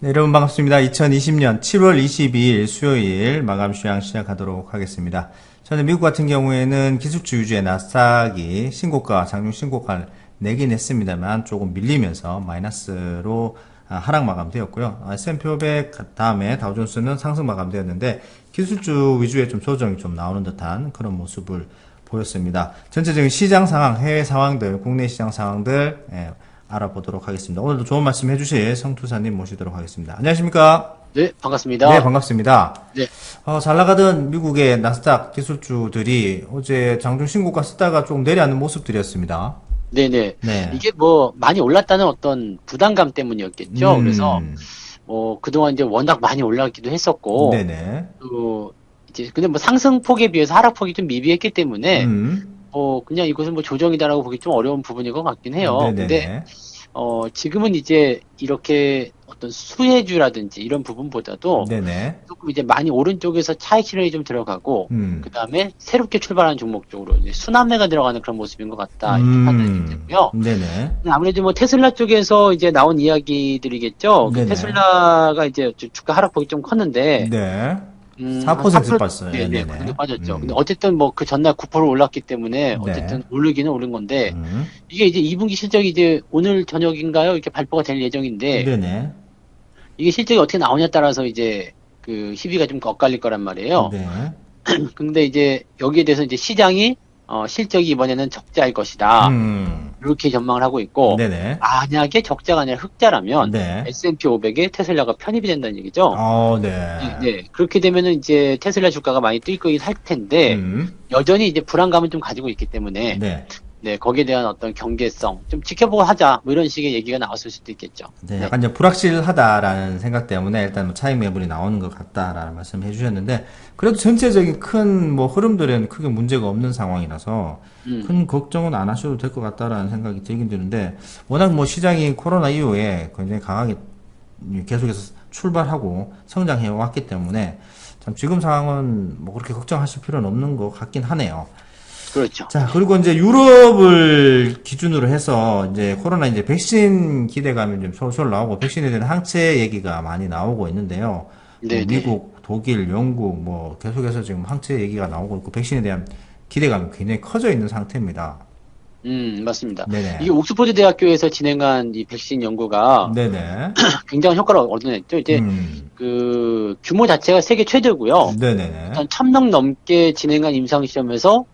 네, 여러분 반갑습니다. 2020년 7월 22일 수요일 마감 시황 시작하도록 하겠습니다. 저는 미국 같은 경우에는 기술주 위주의 나스닥이 신고가, 장중 신고가를 내긴 했습니다만 조금 밀리면서 마이너스로 하락 마감되었고요. S&P 500 다음에 다우존스는 상승 마감되었는데 기술주 위주의 좀 조정이 좀 나오는 듯한 그런 모습을 보였습니다. 전체적인 시장 상황, 해외 상황들, 국내 시장 상황들 알아보도록 하겠습니다. 오늘도 좋은 말씀 해주실 성투사님 모시도록 하겠습니다. 안녕하십니까? 네, 네, 반갑습니다. 반갑습니다. 네, 잘 나가던 미국의 나스닥 기술주들이 어제 장중 신고가 쓰다가 조금 내려앉는 모습들이었습니다. 네네. 네. 이게 뭐, 많이 올랐다는 어떤 부담감 때문이었겠죠. 그래서, 음, 그동안 이제 워낙 많이 올라갔기도 했었고, 네네. 또, 이제, 근데 뭐 상승폭에 비해서 하락폭이 좀 미비했기 때문에, 음, 그냥 이것은 뭐 조정이다라고 보기 좀 어려운 부분인 것 같긴 해요. 근데, 네네네. 지금은 이제 이렇게 어떤 수혜주라든지 이런 부분보다도 네네. 조금 이제 많이 오른쪽에서 차익 실현이 좀 들어가고, 음, 그 다음에 새롭게 출발하는 종목 쪽으로 이제 순환매가 들어가는 그런 모습인 것 같다. 이렇게 판단이 좀 되고요. 네네. 아무래도 뭐 테슬라 쪽에서 이제 나온 이야기들이겠죠. 그 네네. 테슬라가 이제 주가 하락폭이 좀 컸는데, 네. 한 4% 4%, 빠졌어요. 네네, 그 정도 네네. 빠졌죠. 근데 어쨌든 뭐 그 전날 9% 올랐기 때문에 네. 어쨌든 오르기는 오른 건데, 음, 이게 이제 2분기 실적이 이제 오늘 저녁인가요? 이렇게 발표가 될 예정인데, 네네. 이게 실적이 어떻게 나오냐에 따라서 이제 그 희비가 좀 엇갈릴 거란 말이에요. 네. 근데 이제 여기에 대해서 이제 시장이 실적이 이번에는 적자일 것이다. 음, 이렇게 전망을 하고 있고, 네네. 만약에 적자가 아니라 흑자라면 네. S&P 500에 테슬라가 편입이 된다는 얘기죠. 네, 네. 네. 그렇게 되면은 이제 테슬라 주가가 많이 뛸 거긴 할 텐데, 음, 여전히 이제 불안감을 좀 가지고 있기 때문에, 네. 네, 거기에 대한 어떤 경계성, 좀 지켜보고 하자, 뭐 이런 식의 얘기가 나왔을 수도 있겠죠. 네, 네. 약간 이제 불확실하다라는 생각 때문에 일단 뭐 차익 매물이 나오는 것 같다라는 말씀을 해주셨는데, 그래도 전체적인 큰 뭐 흐름들은 크게 문제가 없는 상황이라서 음, 큰 걱정은 안 하셔도 될 것 같다라는 생각이 들긴 드는데, 워낙 뭐 시장이 코로나 이후에 굉장히 강하게 계속해서 출발하고 성장해 왔기 때문에 참 지금 상황은 뭐 그렇게 걱정하실 필요는 없는 것 같긴 하네요. 그렇죠. 자, 그리고 이제 유럽을 기준으로 해서 이제 코로나 이제 백신 기대감이 좀 솔솔 나오고 백신에 대한 항체 얘기가 많이 나오고 있는데요. 뭐 네네. 미국, 독일, 영국 뭐 계속해서 지금 항체 얘기가 나오고 있고 백신에 대한 기대감이 굉장히 커져 있는 상태입니다. 맞습니다. 이게 네네. 옥스퍼드 대학교에서 진행한 이 백신 연구가 네네. 굉장한 효과를 얻어냈죠. 이제 음. 그 규모 자체가 세계 최대고요. 네네네. 일단 1,000명 넘게 진행한 임상시험에서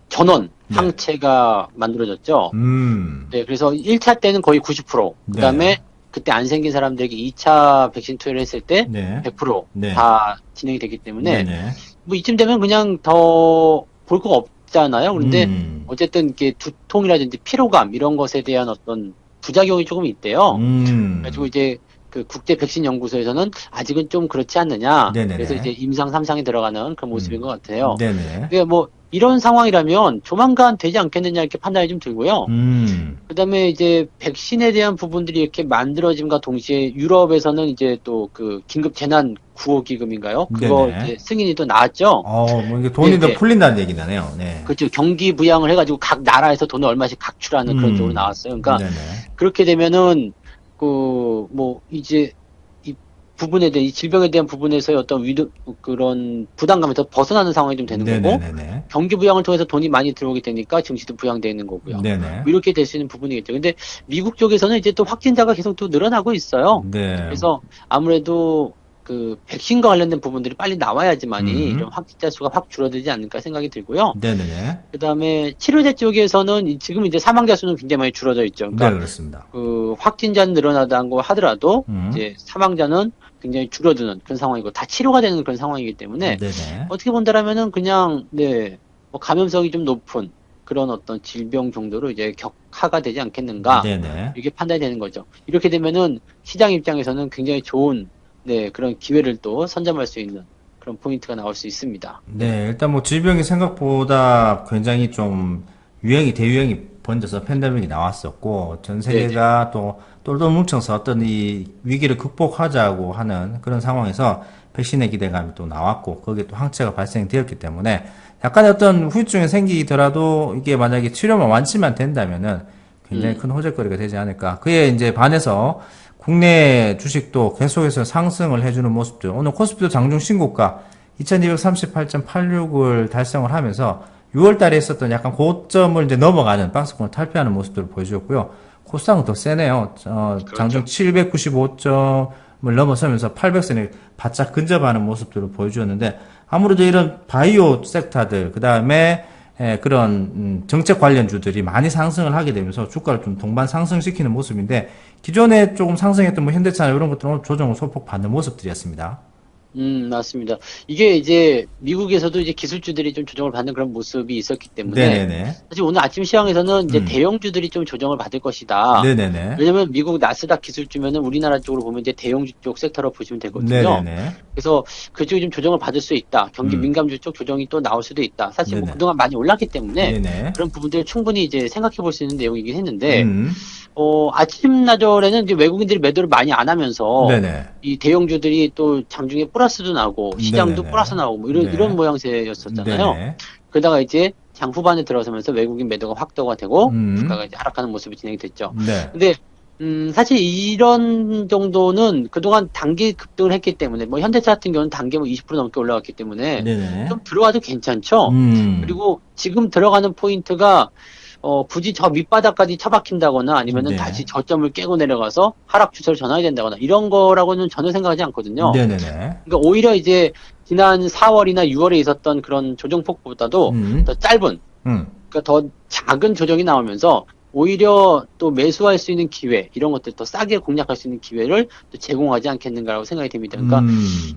전원 네. 항체가 만들어졌죠. 음. 네, 그래서 1차 때는 거의 90%, 그 네. 다음에 그때 안 생긴 사람들에게 2차 백신 투여를 했을 때 네. 100% 네. 다 진행이 되기 때문에 네네. 뭐 이쯤 되면 그냥 더 볼 거가 없잖아요. 그런데 음. 어쨌든 이게 두통이라든지 피로감 이런 것에 대한 어떤 부작용이 조금 있대요. 그래가지고 음. 이제 그 국제 백신 연구소에서는 아직은 좀 그렇지 않느냐. 그래서 이제 네네네. 임상 3상에 들어가는 그런 모습인 것 같아요. 네네. 그게 뭐 이런 상황이라면 조만간 되지 않겠느냐 이렇게 판단이 좀 들고요. 음. 그다음에 이제 백신에 대한 부분들이 이렇게 만들어짐과 동시에 유럽에서는 이제 또 그 긴급 재난 구호 기금인가요? 그거 네네. 이제 승인이 또 나왔죠. 뭐 이게 네, 돈이 더 네. 풀린다는 얘기네요. 네. 그렇죠. 경기 부양을 해가지고 각 나라에서 돈을 얼마씩 각출하는 그런 쪽으로 나왔어요. 그러니까 네네. 그렇게 되면은 그 뭐 이제 이 부분에 대한 이 질병에 대한 부분에서의 어떤 그런 부담감에서 벗어나는 상황이 좀 되는 거고 네네네네. 경기 부양을 통해서 돈이 많이 들어오게 되니까 증시도 부양되는 거고요. 네네. 뭐 이렇게 될 수 있는 부분이겠죠. 근데 미국 쪽에서는 이제 또 확진자가 계속 또 늘어나고 있어요. 네. 그래서 아무래도 그 백신과 관련된 부분들이 빨리 나와야지만이 이런 음. 확진자 수가 확 줄어들지 않을까 생각이 들고요. 네네네. 그다음에 치료제 쪽에서는 지금 이제 사망자 수는 굉장히 많이 줄어져 있죠. 네, 그러니까 그렇습니다. 그 확진자는 늘어나다고 하더라도 음. 이제 사망자는 굉장히 줄어드는 그런 상황이고 다 치료가 되는 그런 상황이기 때문에 네네. 어떻게 본다라면은 그냥 네, 뭐 감염성이 좀 높은 그런 어떤 질병 정도로 이제 격화가 되지 않겠는가 네네. 이게 판단이 되는 거죠. 이렇게 되면은 시장 입장에서는 굉장히 좋은 네, 그런 기회를 또 선점할 수 있는 그런 포인트가 나올 수 있습니다. 네. 네, 일단 뭐 질병이 생각보다 굉장히 좀 대유행이 번져서 팬데믹이 나왔었고, 전 네네. 세계가 또 똘똘 뭉쳐서 어떤 이 위기를 극복하자고 하는 그런 상황에서 백신의 기대감이 또 나왔고, 거기에 또 항체가 발생되었기 때문에 약간의 어떤 후유증이 생기더라도 이게 만약에 치료만 완치만 된다면은 굉장히 음, 큰 호재거리가 되지 않을까. 그에 이제 반해서 국내 주식도 계속해서 상승을 해주는 모습들. 오늘 코스피도 장중 신고가 2238.86을 달성을 하면서 6월 달에 있었던 약간 고점을 이제 넘어가는 박스권을 탈피하는 모습들을 보여주었고요. 코스닥은 더 세네요. 장중 795점을 넘어서면서 800선에 바짝 근접하는 모습들을 보여주었는데 아무래도 이런 바이오 섹터들, 그 다음에 그런 정책 관련주들이 많이 상승을 하게 되면서 주가를 좀 동반 상승시키는 모습인데 기존에 조금 상승했던 뭐 현대차나 이런 것들은 조정을 소폭 받는 모습들이었습니다. 맞습니다. 이게 이제 미국에서도 이제 기술주들이 좀 조정을 받는 그런 모습이 있었기 때문에 네네네. 사실 오늘 아침 시황에서는 이제 음. 대형주들이 좀 조정을 받을 것이다. 네네네. 왜냐면 미국 나스닥 기술주면은 우리나라 쪽으로 보면 이제 대형주 쪽 섹터로 보시면 되거든요. 네네네. 그래서 그쪽이 좀 조정을 받을 수 있다. 경기 음. 민감주 쪽 조정이 또 나올 수도 있다. 사실 뭐 네네. 그동안 많이 올랐기 때문에 네네. 그런 부분들을 충분히 이제 생각해 볼 수 있는 내용이긴 했는데 음. 아침 나절에는 이제 외국인들이 매도를 많이 안 하면서 네네. 이 대형주들이 또 장중에 플러스도 나고 시장도 네네네. 플러스 나오고 뭐 네. 이런 모양새였었잖아요. 네네. 그러다가 이제 장 후반에 들어서면서 외국인 매도가 확대가 되고 음. 주가가 이제 하락하는 모습이 진행이 됐죠. 네. 근데 사실 이런 정도는 그동안 단기 급등을 했기 때문에 뭐 현대차 같은 경우는 단기 뭐 20% 넘게 올라갔기 때문에 네네. 좀 들어와도 괜찮죠. 그리고 지금 들어가는 포인트가 굳이 저 밑바닥까지 처박힌다거나 아니면은 네. 다시 저점을 깨고 내려가서 하락 추세를 전환이 된다거나 이런 거라고는 전혀 생각하지 않거든요. 네네네. 그러니까 오히려 이제 지난 4월이나 6월에 있었던 그런 조정폭보다도 더 짧은, 그러니까 더 작은 조정이 나오면서 오히려 또 매수할 수 있는 기회, 이런 것들 더 싸게 공략할 수 있는 기회를 또 제공하지 않겠는가라고 생각이 됩니다. 그러니까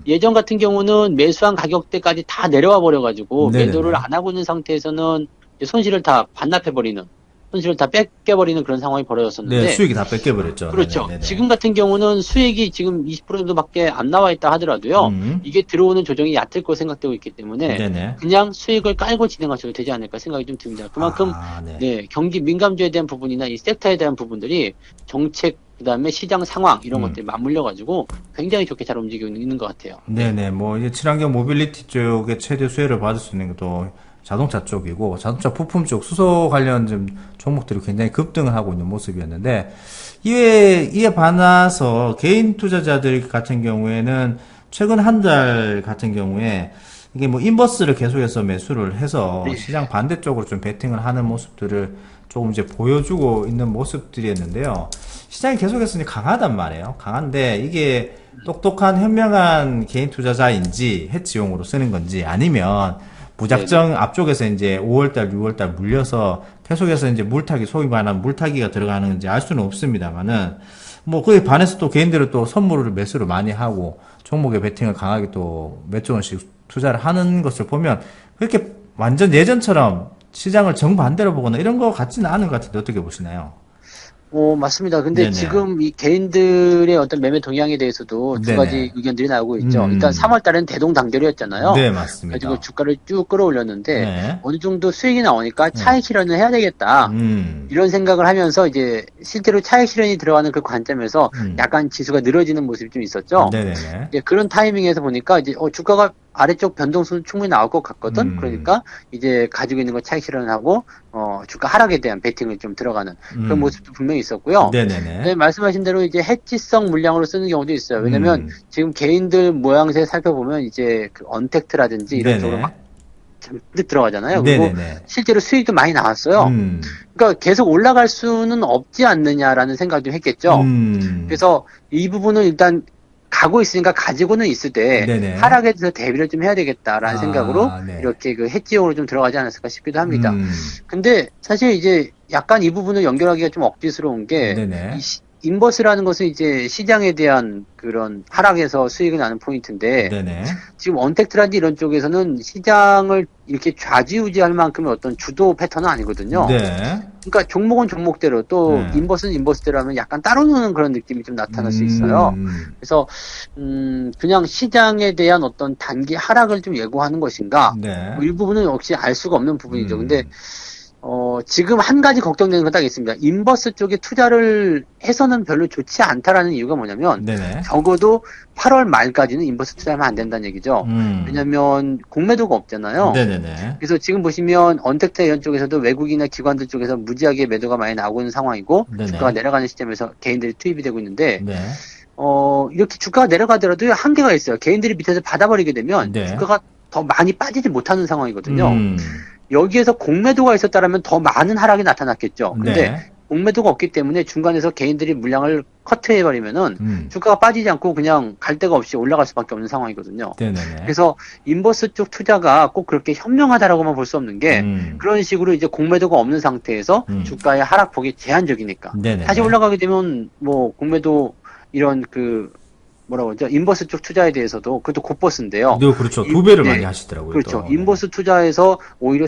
예전 같은 경우는 매수한 가격대까지 다 내려와 버려가지고 네네네. 매도를 안 하고 있는 상태에서는 이제 손실을 다 반납해버리는, 손실을 다 뺏겨버리는 그런 상황이 벌어졌었는데, 네, 수익이 다 뺏겨버렸죠. 그렇죠. 네네네네. 지금 같은 경우는 수익이 지금 20% 정도밖에 안 나와 있다 하더라도요. 이게 들어오는 조정이 얕을 거 생각되고 있기 때문에 네네. 그냥 수익을 깔고 진행하셔도 되지 않을까 생각이 좀 듭니다. 그만큼 네. 네, 경기 민감주에 대한 부분이나 이 섹터에 대한 부분들이 정책 그다음에 시장 상황 이런 것들이 맞물려 가지고 굉장히 좋게 잘 움직이고 있는 것 같아요. 네네. 뭐, 이제 친환경 모빌리티 쪽에 최대 수혜를 받을 수 있는 것도 자동차 쪽이고, 자동차 부품 쪽 수소 관련 좀 종목들이 굉장히 급등을 하고 있는 모습이었는데, 이에 반해서 개인 투자자들 같은 경우에는 최근 한 달 같은 경우에 이게 뭐 인버스를 계속해서 매수를 해서 네. 시장 반대쪽으로 좀 베팅을 하는 모습들을 조금 이제 보여주고 있는 모습들이었는데요. 시장이 계속해서 이제 강하단 말이에요. 강한데 이게 똑똑한 현명한 개인 투자자인지 해치용으로 쓰는 건지 아니면 무작정 앞쪽에서 이제 5월달, 6월달 물려서 계속해서 이제 물타기, 소위 말하는 물타기가 들어가는지 알 수는 없습니다만은 뭐 그에 반해서 또 개인들은 또 선물을 매수를 많이 하고 종목에 베팅을 강하게 또 몇 조 원씩 투자를 하는 것을 보면 그렇게 완전 예전처럼 시장을 정반대로 보거나 이런 거 같지는 않은 것 같은데 어떻게 보시나요? 맞습니다. 근데 네네. 지금 이 개인들의 어떤 매매 동향에 대해서도 두 네네. 가지 의견들이 나오고 있죠. 일단 3월 달에는 대동단결이었잖아요. 네, 맞습니다. 가지고 주가를 쭉 끌어올렸는데 네. 어느 정도 수익이 나오니까 차익 실현을 해야 되겠다. 이런 생각을 하면서 이제 실제로 차익 실현이 들어가는 그 관점에서 약간 지수가 늘어지는 모습이 좀 있었죠. 네네네. 이제 그런 타이밍에서 보니까 이제 주가가 아래쪽 변동수는 충분히 나올 것 같거든. 그러니까 이제 가지고 있는 거 차익 실현하고 주가 하락에 대한 베팅을 좀 들어가는 그런 모습도 분명히 있었고요. 네네네. 네, 말씀하신 대로 이제 해지성 물량으로 쓰는 경우도 있어요. 왜냐면 지금 개인들 모양새 살펴보면 이제 그 언택트라든지 이런 쪽으로 막 잔뜩 들어가잖아요. 그리고 네네네. 실제로 수익도 많이 나왔어요. 그러니까 계속 올라갈 수는 없지 않느냐라는 생각을 좀 했겠죠. 그래서 이 부분은 일단 가고 있으니까 가지고는 있을 때 네네. 하락에 대해서 대비를 좀 해야 되겠다라는 생각으로 네. 이렇게 그 해지용으로 좀 들어가지 않았을까 싶기도 합니다. 근데 사실 이제 약간 이 부분을 연결하기가 좀 억지스러운 게 네네. 인버스라는 것은 이제 시장에 대한 그런 하락에서 수익을 나는 포인트인데 네네. 지금 언택트라든지 이런 쪽에서는 시장을 이렇게 좌지우지할 만큼의 어떤 주도 패턴은 아니거든요. 네. 그러니까 종목은 종목대로 또 네. 인버스는 인버스대로 하면 약간 따로 노는 그런 느낌이 좀 나타날 수 있어요. 그래서 그냥 시장에 대한 어떤 단기 하락을 좀 예고하는 것인가? 네. 뭐 일부분은 역시 알 수가 없는 부분이죠. 근데 지금 한 가지 걱정되는 건 딱 있습니다. 인버스 쪽에 투자를 해서는 별로 좋지 않다라는 이유가 뭐냐면, 네네. 적어도 8월 말까지는 인버스 투자하면 안 된다는 얘기죠. 왜냐면, 공매도가 없잖아요. 네네네. 그래서 지금 보시면, 언택트 이런 쪽에서도 외국이나 기관들 쪽에서 무지하게 매도가 많이 나오고 있는 상황이고, 네네. 주가가 내려가는 시점에서 개인들이 투입이 되고 있는데, 네. 이렇게 주가가 내려가더라도 한계가 있어요. 개인들이 밑에서 받아버리게 되면, 네. 주가가 더 많이 빠지지 못하는 상황이거든요. 여기에서 공매도가 있었다면 더 많은 하락이 나타났겠죠. 근데 네. 공매도가 없기 때문에 중간에서 개인들이 물량을 커트해버리면은 주가가 빠지지 않고 그냥 갈 데가 없이 올라갈 수밖에 없는 상황이거든요. 네네네. 그래서 인버스 쪽 투자가 꼭 그렇게 현명하다라고만 볼 수 없는 게 그런 식으로 이제 공매도가 없는 상태에서 주가의 하락폭이 제한적이니까 네네네. 다시 올라가게 되면 뭐 공매도 이런 뭐라고 하죠? 인버스 쪽 투자에 대해서도 그것도 곧버스인데요. 네, 그렇죠. 2배를 네. 많이 하시더라고요. 그렇죠. 또. 인버스 투자에서 오히려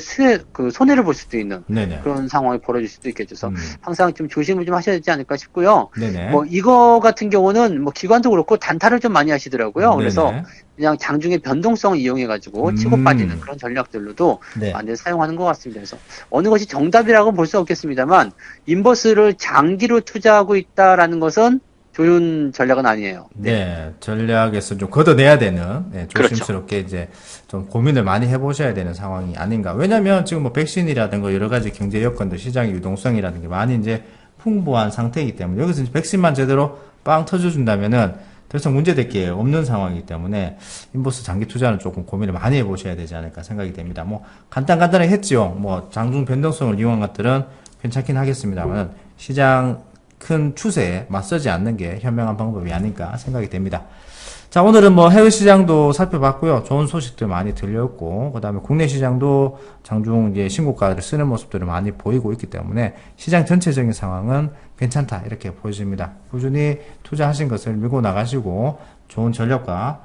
손해를 볼 수도 있는 네네. 그런 상황이 벌어질 수도 있겠죠. 그래서 항상 좀 조심을 좀 하셔야 되지 않을까 싶고요. 네네. 뭐 이거 같은 경우는 뭐 기관도 그렇고 단타를 좀 많이 하시더라고요. 그래서 네네. 그냥 장중의 변동성을 이용해가지고 치고 빠지는 그런 전략들로도 네. 많이 사용하는 것 같습니다. 그래서 어느 것이 정답이라고는 볼 수 없겠습니다만 인버스를 장기로 투자하고 있다라는 것은 좋은 전략은 아니에요. 네, 전략에서 좀 걷어내야 되는, 네, 그렇죠. 조심스럽게 이제 좀 고민을 많이 해보셔야 되는 상황이 아닌가. 왜냐면 지금 뭐 백신이라든가 여러 가지 경제 여건들, 시장의 유동성이라는 게 많이 이제 풍부한 상태이기 때문에 여기서 이제 백신만 제대로 빵 터져준다면은 더 이상 문제될 게 없는 상황이기 때문에 인버스 장기 투자는 조금 고민을 많이 해보셔야 되지 않을까 생각이 됩니다. 뭐 간단하게 했죠. 뭐 장중 변동성을 이용한 것들은 괜찮긴 하겠습니다만 시장 큰 추세에 맞서지 않는 게 현명한 방법이 아닌가 생각이 됩니다. 자, 오늘은 뭐 해외 시장도 살펴봤고요. 좋은 소식들 많이 들려왔고, 그 다음에 국내 시장도 장중 이제 신고가를 쓰는 모습들을 많이 보이고 있기 때문에 시장 전체적인 상황은 괜찮다. 이렇게 보여집니다. 꾸준히 투자하신 것을 밀고 나가시고 좋은 전략과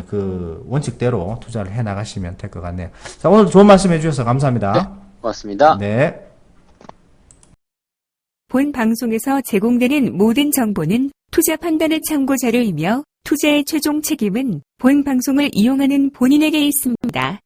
그 원칙대로 투자를 해 나가시면 될 것 같네요. 자, 오늘 좋은 말씀 해주셔서 감사합니다. 네, 고맙습니다. 네. 본 방송에서 제공되는 모든 정보는 투자 판단의 참고 자료이며 투자의 최종 책임은 본 방송을 이용하는 본인에게 있습니다.